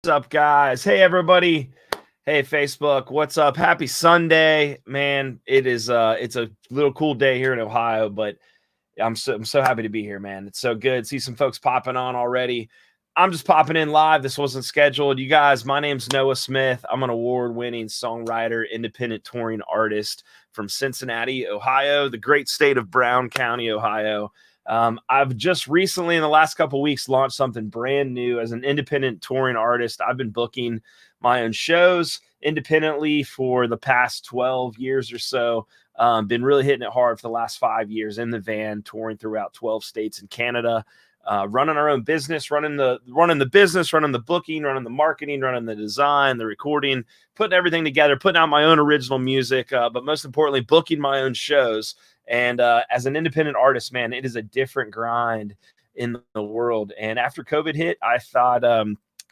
up, guys? Hey, everybody. Hey, Facebook. What's up? Happy Sunday, man. It's a little cool day here in Ohio, but I'm so happy to be here, man. It's so good. See some folks popping on already. I'm just popping in live. This wasn't scheduled. You guys, my name's Noah Smith. I'm an award-winning songwriter, independent touring artist from Cincinnati, Ohio, the great state of Brown County, Ohio. I've just recently, in the last couple of weeks, launched something brand new as an independent touring artist. I've been booking my own shows independently for the past 12 years or so. Been really hitting it hard for the last 5 years in the van, touring throughout 12 states in Canada, running our own business, running the business, running the booking, running the marketing, running the design, the recording, putting everything together, putting out my own original music, but most importantly, booking my own shows. And as an independent artist, man, it is a different grind in the world. And after COVID hit, I thought,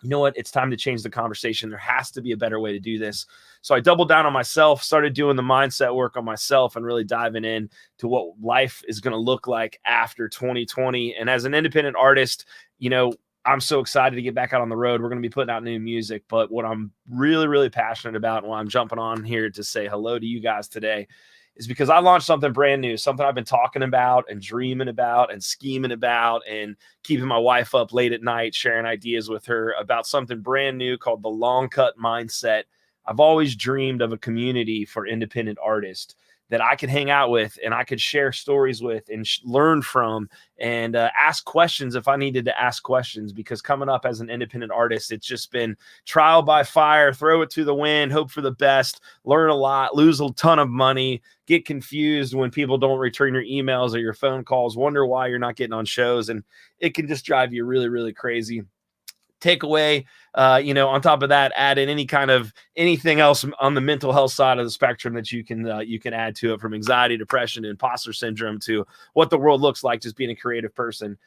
you know what? It's time to change the conversation. There has to be a better way to do this. So I doubled down on myself, started doing the mindset work on myself and really diving in to what life is going to look like after 2020. And as an independent artist, you know, I'm so excited to get back out on the road. We're going to be putting out new music, but what I'm really, really passionate about and why I'm jumping on here to say hello to you guys today is because I launched something brand new, something I've been talking about and dreaming about and scheming about and keeping my wife up late at night, sharing ideas with her about something brand new called the Long Cut Mindset. I've always dreamed of a community for independent artists that I could hang out with and I could share stories with and learn from and ask questions if I needed to ask questions, because coming up as an independent artist, it's just been trial by fire, throw it to the wind, hope for the best, learn a lot, lose a ton of money, get confused when people don't return your emails or your phone calls, wonder why you're not getting on shows. And it can just drive you really, really crazy. Takeaway, on top of that, add in anything else on the mental health side of the spectrum that you can add to it, from anxiety, depression, imposter syndrome to what the world looks like just being a creative person.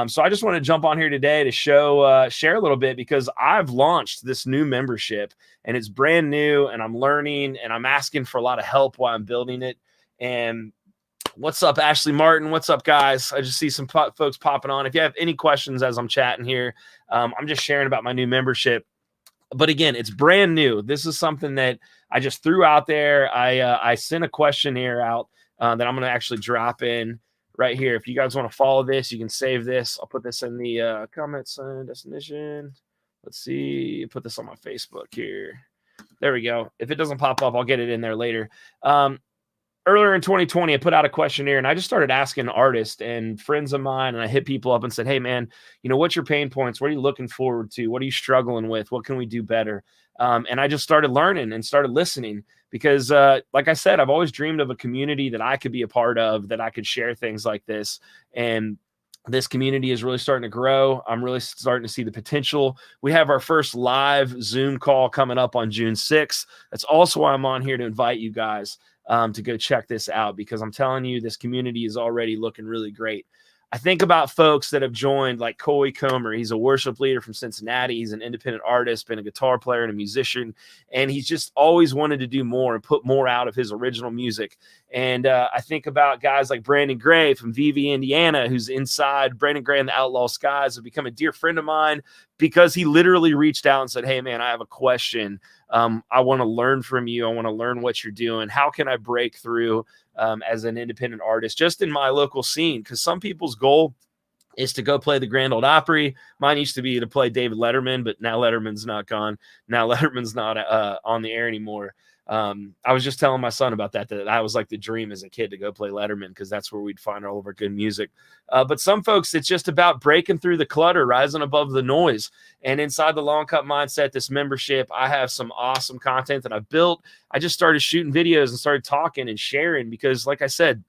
So I just want to jump on here today to share a little bit, because I've launched this new membership and it's brand new and I'm learning and I'm asking for a lot of help while I'm building it. And what's up, Ashley Martin? What's up, guys? I just see some folks popping on. If you have any questions as I'm chatting here, I'm just sharing about my new membership. But again, it's brand new. This is something that I just threw out there. I sent a questionnaire out that I'm going to actually drop in right here. If you guys want to follow this, you can save this. I'll put this in the comments destination. Let's see. Put this on my Facebook here. There we go. If it doesn't pop up, I'll get it in there later. Earlier in 2020, I put out a questionnaire and I just started asking artists and friends of mine, and I hit people up and said, hey, man, what's your pain points? What are you looking forward to? What are you struggling with? What can we do better? And I just started learning and started listening because, like I said, I've always dreamed of a community that I could be a part of, that I could share things like this. And this community is really starting to grow. I'm really starting to see the potential. We have our first live Zoom call coming up on June 6th. That's also why I'm on here, to invite you guys to go check this out, because I'm telling you, this community is already looking really great. I think about folks that have joined, like Coy Comer. He's a worship leader from Cincinnati. He's an independent artist, been a guitar player and a musician, and he's just always wanted to do more and put more out of his original music. And I think about guys like Brandon Gray from VV, Indiana, who's inside. Brandon Gray and the Outlaw Skies have become a dear friend of mine because he literally reached out and said, hey, man, I have a question. I want to learn from you. I want to learn what you're doing. How can I break through as an independent artist just in my local scene? Because some people's goal is to go play the Grand Ole Opry. Mine used to be to play David Letterman, but now Letterman's not gone. Now Letterman's not on the air anymore. I was just telling my son about that was like the dream as a kid, to go play Letterman, because that's where we'd find all of our good music. But some folks, it's just about breaking through the clutter, rising above the noise. And inside the Long Cut Mindset, this membership, I have some awesome content that I've built. I just started shooting videos and started talking and sharing because, like I said,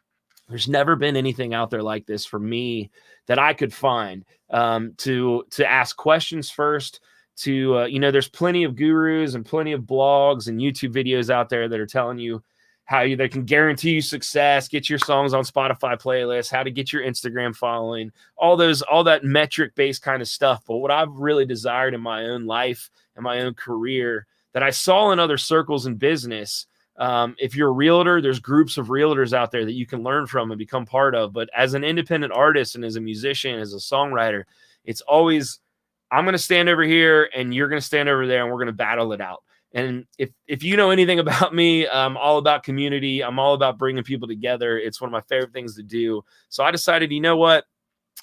there's never been anything out there like this for me that I could find, to ask questions first. There's plenty of gurus and plenty of blogs and YouTube videos out there that are telling you how they can guarantee you success, get your songs on Spotify playlists, how to get your Instagram following, all that metric based kind of stuff. But what I've really desired in my own life and my own career that I saw in other circles in business, if you're a realtor, there's groups of realtors out there that you can learn from and become part of. But as an independent artist and as a musician, as a songwriter, it's always, I'm going to stand over here and you're going to stand over there and we're going to battle it out. And if you know anything about me, I'm all about community. I'm all about bringing people together. It's one of my favorite things to do. So I decided, you know what?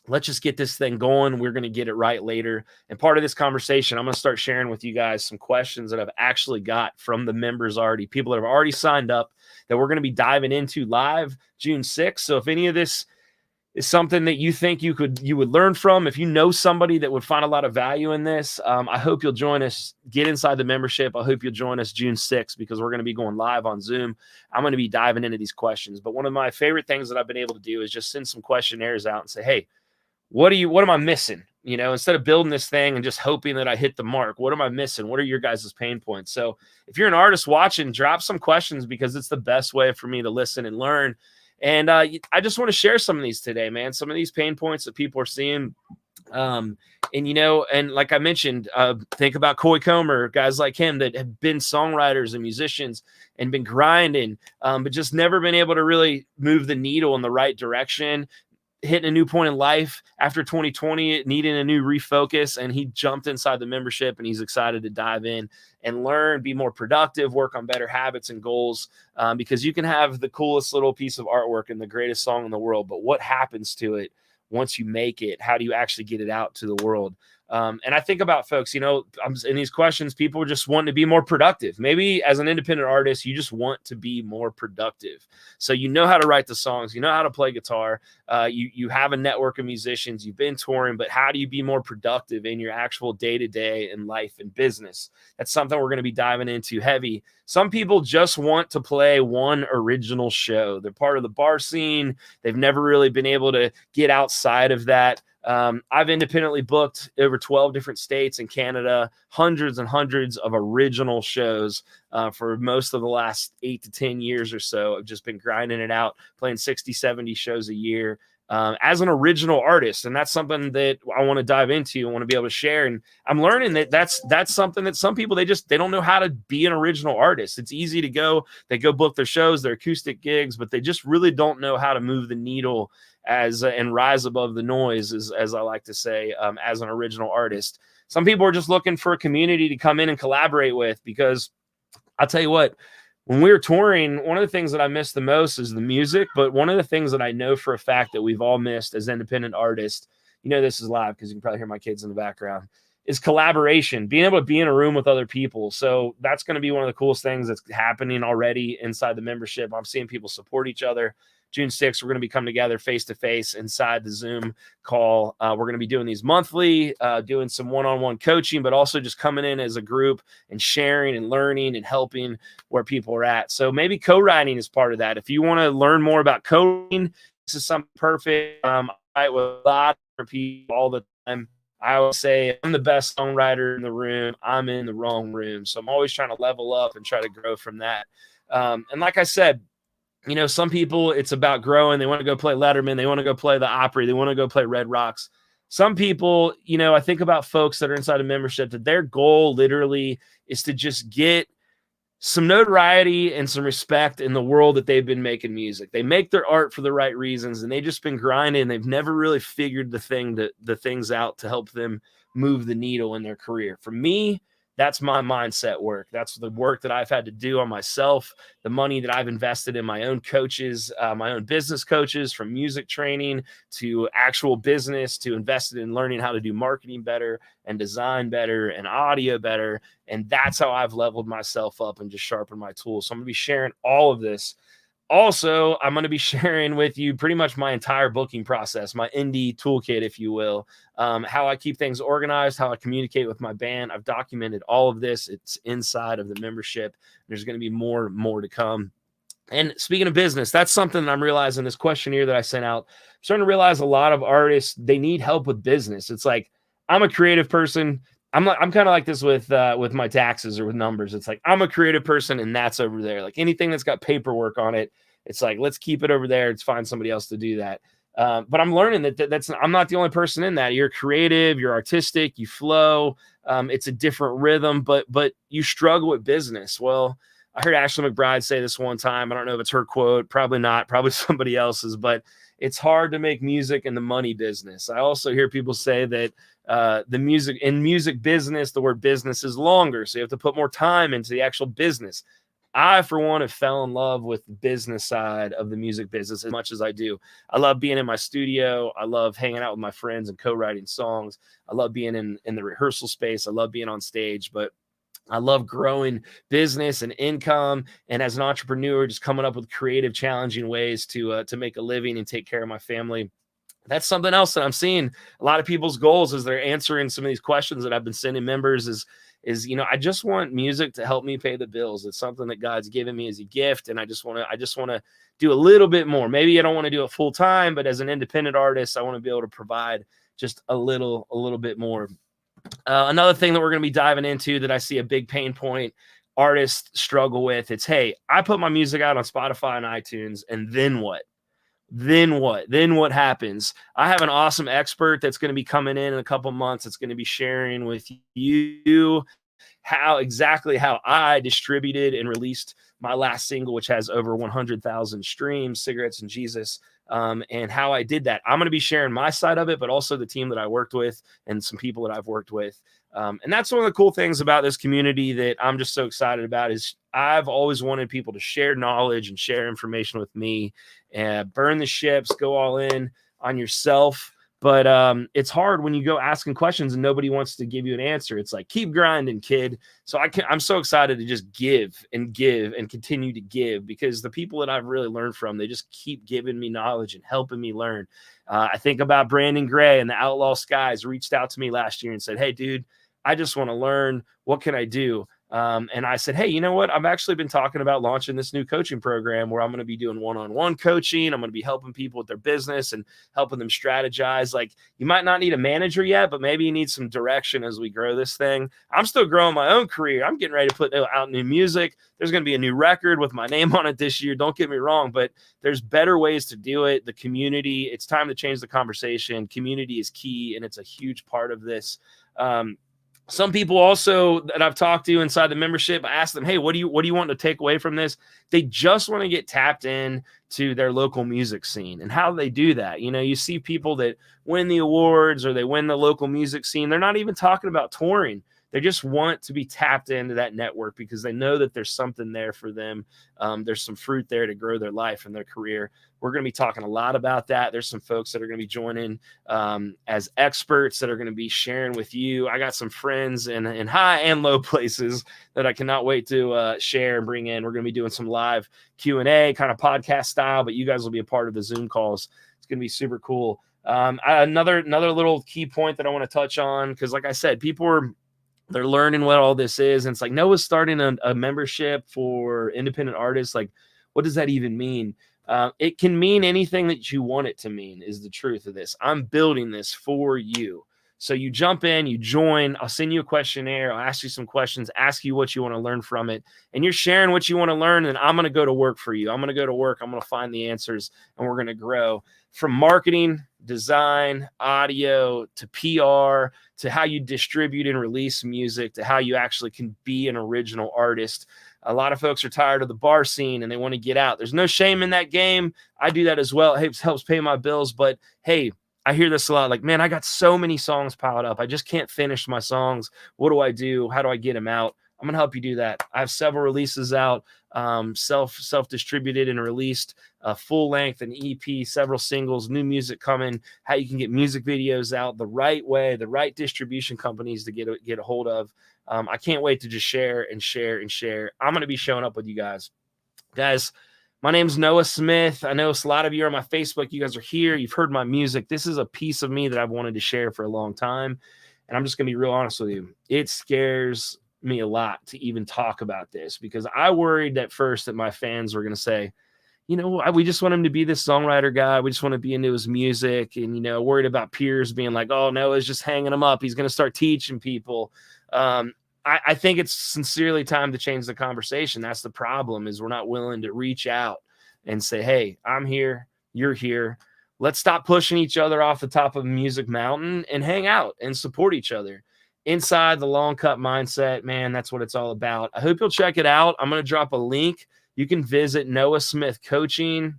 Let's just get this thing going. We're going to get it right later. And part of this conversation, I'm going to start sharing with you guys some questions that I've actually got from the members already, people that have already signed up that we're going to be diving into live June 6th. So if any of this is something that you think you would learn from, if you know somebody that would find a lot of value in this, I hope you'll join us. Get inside the membership. I hope you'll join us June 6th because we're going to be going live on Zoom. I'm going to be diving into these questions. But one of my favorite things that I've been able to do is just send some questionnaires out and say, hey, what am I missing? You know, instead of building this thing and just hoping that I hit the mark, what am I missing? What are your guys' pain points? So if you're an artist watching, drop some questions because it's the best way for me to listen and learn. And I just want to share some of these today, man. Some of these pain points that people are seeing. And, you know, and like I mentioned, think about Coy Comer, guys like him that have been songwriters and musicians and been grinding, but just never been able to really move the needle in the right direction. Hitting a new point in life after 2020, needing a new refocus, and he jumped inside the membership and he's excited to dive in and learn, be more productive, work on better habits and goals, because you can have the coolest little piece of artwork and the greatest song in the world, but what happens to it once you make it? How do you actually get it out to the world? And I think about folks, you know, in these questions, people just want to be more productive. Maybe as an independent artist, you just want to be more productive. So you know how to write the songs, you know how to play guitar, you have a network of musicians, you've been touring, but how do you be more productive in your actual day-to-day in life and business? That's something we're going to be diving into heavy. Some people just want to play one original show. They're part of the bar scene. They've never really been able to get outside of that. I've independently booked over 12 different states in Canada, hundreds and hundreds of original shows for most of the last 8 to 10 years or so. I've just been grinding it out, playing 60, 70 shows a year as an original artist. And that's something that I want to dive into. I want to be able to share. And I'm learning that that's something that some people, they don't know how to be an original artist. It's easy to they go book their shows, their acoustic gigs, but they just really don't know how to move the needle and rise above the noise, as I like to say, as an original artist. Some people are just looking for a community to come in and collaborate with, because I'll tell you what, when we were touring, one of the things that I missed the most is the music. But one of the things that I know for a fact that we've all missed as independent artists, you know, this is live because you can probably hear my kids in the background, is collaboration, being able to be in a room with other people. So that's going to be one of the coolest things that's happening already inside the membership. I'm seeing people support each other. June 6th, we're going to be coming together face-to-face inside the Zoom call. We're going to be doing these monthly, doing some one-on-one coaching, but also just coming in as a group and sharing and learning and helping where people are at. So maybe co-writing is part of that. If you want to learn more about coding, this is something perfect. I write with a lot of people all the time. I always say I'm the best songwriter in the room. I'm in the wrong room. So I'm always trying to level up and try to grow from that. And like I said, you know, some people, it's about growing. They want to go play Letterman. They want to go play the Opry. They want to go play Red Rocks. Some people, you know, I think about folks that are inside a membership that their goal literally is to just get some notoriety and some respect in the world that they've been making music. They make their art for the right reasons, and they've just been grinding. They've never really figured the things out to help them move the needle in their career. For me, that's my mindset work. That's the work that I've had to do on myself, the money that I've invested in my own coaches, my own business coaches, from music training to actual business, to invested in learning how to do marketing better and design better and audio better. And that's how I've leveled myself up and just sharpened my tools. So I'm going to be sharing all of this. Also, I'm going to be sharing with you pretty much my entire booking process, my indie toolkit, if you will, how I keep things organized, how I communicate with my band. I've documented all of this. It's inside of the membership. There's going to be more to come. And speaking of business, that's something that I'm realizing, this questionnaire that I sent out. I'm starting to realize a lot of artists, they need help with business. It's like, I'm a creative person. I'm kind of like this with my taxes or with numbers. It's like, I'm a creative person and that's over there. Like anything that's got paperwork on it, it's like, let's keep it over there. Let's find somebody else to do that. But I'm learning that I'm not the only person in that. You're creative, you're artistic, you flow. It's a different rhythm, but you struggle with business. Well, I heard Ashley McBryde say this one time. I don't know if it's her quote, probably not, probably somebody else's, but it's hard to make music in the money business. I also hear people say that the music business, the word business is longer. So you have to put more time into the actual business. I, for one, have fell in love with the business side of the music business as much as I do. I love being in my studio. I love hanging out with my friends and co-writing songs. I love being in the rehearsal space. I love being on stage, but I love growing business and income. And as an entrepreneur, just coming up with creative, challenging ways to make a living and take care of my family. That's something else that I'm seeing a lot of people's goals as they're answering some of these questions that I've been sending members is, I just want music to help me pay the bills. It's something that God's given me as a gift. And I just want to do a little bit more. Maybe I don't want to do it full time, but as an independent artist, I want to be able to provide just a little bit more. Another thing that we're going to be diving into that I see a big pain point artists struggle with, it's, hey, I put my music out on Spotify and iTunes, and then what? Then what happens? I have an awesome expert that's going to be coming in a couple months. It's going to be sharing with you how I distributed and released my last single, which has over 100,000 streams, Cigarettes and Jesus, and how I did that. I'm going to be sharing my side of it, but also the team that I worked with and some people that I've worked with. And that's one of the cool things about this community that I'm just so excited about is I've always wanted people to share knowledge and share information with me and burn the ships, go all in on yourself. But it's hard when you go asking questions and nobody wants to give you an answer. It's like, keep grinding, kid. So I'm so excited to just give and continue to give, because the people that I've really learned from, they just keep giving me knowledge and helping me learn. I think about Brandon Gray and the Outlaw Skies reached out to me last year and said, hey, dude, I just want to learn. What can I do? And I said, hey, you know what? I've actually been talking about launching this new coaching program where I'm going to be doing one-on-one coaching. I'm going to be helping people with their business and helping them strategize. Like, you might not need a manager yet, but maybe you need some direction as we grow this thing. I'm still growing my own career. I'm getting ready to put out new music. There's going to be a new record with my name on it this year. Don't get me wrong, but there's better ways to do it. The community, it's time to change the conversation. Community is key, and it's a huge part of this. Some people also that I've talked to inside the membership, I asked them, hey, what do you want to take away from this? They just want to get tapped in to their local music scene. And how do they do that? You see people that win the awards or they win the local music scene. They're not even talking about touring. They just want to be tapped into that network because they know that there's something there for them. There's some fruit there to grow their life and their career. We're going to be talking a lot about that. There's some folks that are going to be joining as experts that are going to be sharing with you. I got some friends in high and low places that I cannot wait to share and bring in. We're going to be doing some live Q&A kind of podcast style, but you guys will be a part of the Zoom calls. It's going to be super cool. Another little key point that I want to touch on, because like I said, they're learning what all this is. And it's like, Noah's starting a membership for independent artists. Like, what does that even mean? It can mean anything that you want it to mean, is the truth of this. I'm building this for you. So you jump in, you join, I'll send you a questionnaire. I'll ask you some questions, ask you what you want to learn from it. And you're sharing what you want to learn. And I'm going to go to work for you. I'm going to go to work. I'm going to find the answers, and we're going to grow from marketing, design, audio, to PR, to how you distribute and release music, to how you actually can be an original artist. A lot of folks are tired of the bar scene and they want to get out. There's no shame in that game. I do that as well. It helps pay my bills. But hey, I hear this a lot. Like, man, I got so many songs piled up. I just can't finish my songs. What do I do? How do I get them out? I'm going to help you do that. I have several releases out, self-distributed and released, full length and EP, several singles, new music coming, how you can get music videos out the right way, the right distribution companies to get a hold of. I can't wait to just share and share and share. I'm going to be showing up with you guys. Guys, my name's Noah Smith. I know a lot of you are on my Facebook. You guys are here. You've heard my music. This is a piece of me that I've wanted to share for a long time. And I'm just going to be real honest with you. It scares me a lot to even talk about this, because I worried at first that my fans were going to say, we just want him to be this songwriter guy. We just want to be into his music. And, worried about peers being like, oh, Noah's just hanging him up. He's going to start teaching people. I think it's sincerely time to change the conversation. That's the problem, is we're not willing to reach out and say, hey, I'm here. You're here. Let's stop pushing each other off the top of a music mountain and hang out and support each other. inside the Long Cut Mindset, man, that's what it's all about. I hope you'll check it out. I'm going to drop a link. You can visit Noah Smith Coaching.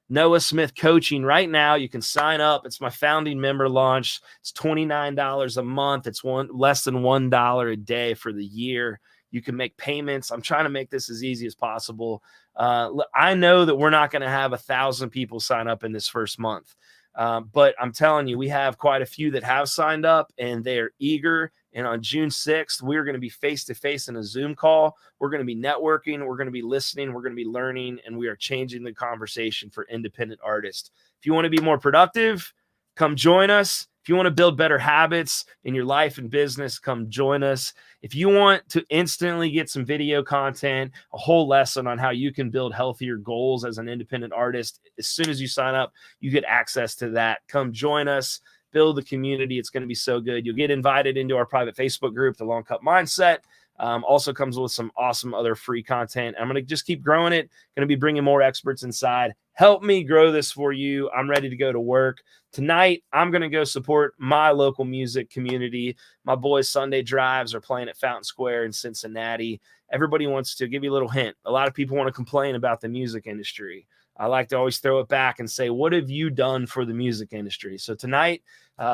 Noah Smith Coaching right now. You can sign up. It's my founding member launch. It's $29 a month. It's less than $1 a day for the year. You can make payments. I'm trying to make this as easy as possible. I know that we're not going to have 1,000 people sign up in this first month. But I'm telling you, we have quite a few that have signed up and they are eager. And on June 6th, we're going to be face-to-face in a Zoom call. We're going to be networking. We're going to be listening. We're going to be learning. And we are changing the conversation for independent artists. If you want to be more productive, come join us. If you want to build better habits in your life and business, come join us. If you want to instantly get some video content, a whole lesson on how you can build healthier goals as an independent artist, as soon as you sign up, you get access to that. Come join us. Build the community. It's going to be so good. You'll get invited into our private Facebook group, The Long Cut Mindset. Also comes with some awesome other free content. I'm going to just keep growing it. Going to be bringing more experts inside. Help me grow this for you. I'm ready to go to work. Tonight, I'm going to go support my local music community. My boys' Sunday Drives are playing at Fountain Square in Cincinnati. Everybody wants to give you a little hint. A lot of people want to complain about the music industry. I like to always throw it back and say, what have you done for the music industry? So tonight,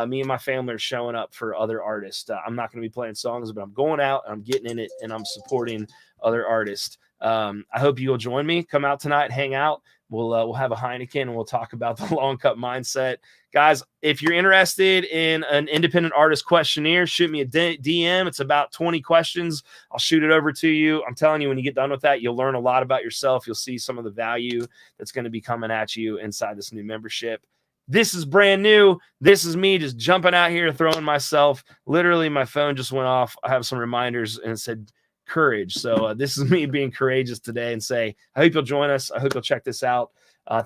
me and my family are showing up for other artists. I'm not going to be playing songs, but I'm going out and I'm getting in it and I'm supporting other artists. I hope you'll join me. Come out tonight, hang out. We'll have a Heineken and we'll talk about the Long Cut Mindset. Guys, if you're interested in an independent artist questionnaire, shoot me a DM. It's about 20 questions. I'll shoot it over to you. I'm telling you, when you get done with that, you'll learn a lot about yourself. You'll see some of the value that's going to be coming at you inside this new membership. This is brand new. This is me just jumping out here, throwing myself. Literally, my phone just went off. I have some reminders and it said courage. So this is me being courageous today and say, I hope you'll join us. I hope you'll check this out.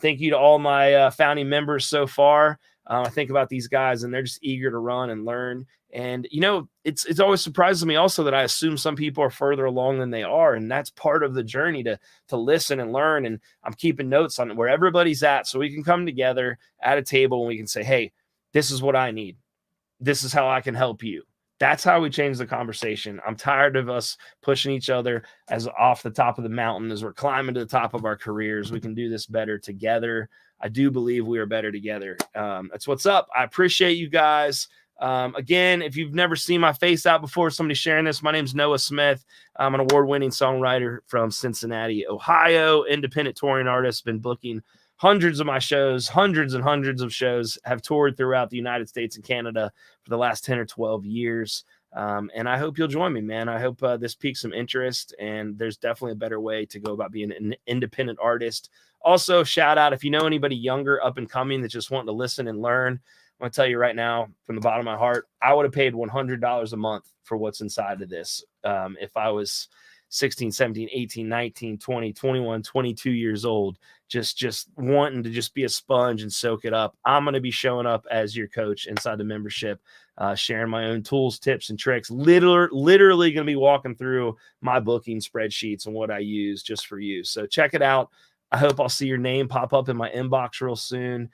Thank you to all my founding members so far. I think about these guys and they're just eager to run and learn. And, you know, it's always surprises me also that I assume some people are further along than they are. And that's part of the journey to listen and learn. And I'm keeping notes on where everybody's at so we can come together at a table and we can say, hey, this is what I need. This is how I can help you. That's how we change the conversation. I'm tired of us pushing each other as off the top of the mountain as we're climbing to the top of our careers. We can do this better together. I do believe we are better together. That's what's up. I appreciate you guys. Again, if you've never seen my face out before, somebody sharing this, my name's Noah Smith. I'm an award-winning songwriter from Cincinnati, Ohio, independent touring artist, been booking hundreds of my shows, hundreds and hundreds of shows, have toured throughout the United States and Canada for the last 10 or 12 years. And I hope you'll join me, man. I hope this piques some interest, and there's definitely a better way to go about being an independent artist. Also, shout out if you know anybody younger, up and coming, that's just wanting to listen and learn. I'm going to tell you right now, from the bottom of my heart, I would have paid $100 a month for what's inside of this. If I was 16, 17, 18, 19, 20, 21, 22 years old, just wanting to just be a sponge and soak it up. I'm going to be showing up as your coach inside the membership, sharing my own tools, tips, and tricks. Literally going to be walking through my booking spreadsheets and what I use just for you. So check it out. I hope I'll see your name pop up in my inbox real soon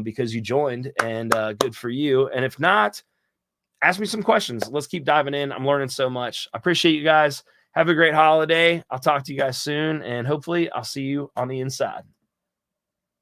because you joined, and good for you. And if not, ask me some questions. Let's keep diving in. I'm learning so much. I appreciate you guys. Have a great holiday. I'll talk to you guys soon, and hopefully I'll see you on the inside.